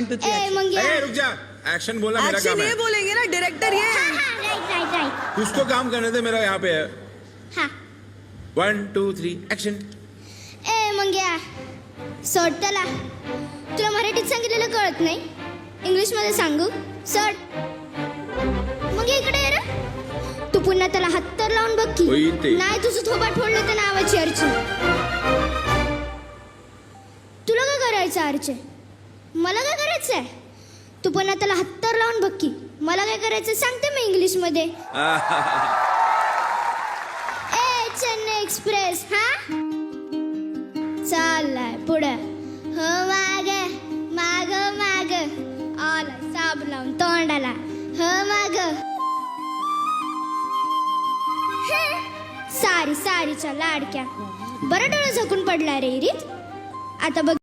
शांतची ए action. मंग्या ए रुक जा, action बोलना मेरा एक्शन काम ये है. बोलेंगे ना डायरेक्टर ये हाँ हाँ राइट राइट राइट उसको काम करने दे, मेरा यहाँ पे है. हाँ 1 2 3 एक्शन. ए मंग्या सोड त्याला. तुला मराठीत सांगितलेलं कळत नाही, इंग्लिशमध्ये सांगू? सोड. मग इकडे ये रे. तू पुन्हा त्याला हात तर लावून बघ होई की ते. नाही तुझं थोबाट फोडलं तर नावाची अर्ची. तुला काय करायचं अर्चे? मला काय करायचंय? तू पुन्हा त्याला हात तर लावून बघ की मला काय करायचं सांगते मी इंग्लिशमध्ये. ए चेन्नई एक्सप्रेस हा चाललाय पुढं. हो माग माग माग आला साब लावून तोंडाला. हो माग सारीच्या लाडक्या. बरं डोळं झाकून पडला रे इरीत. आता बघ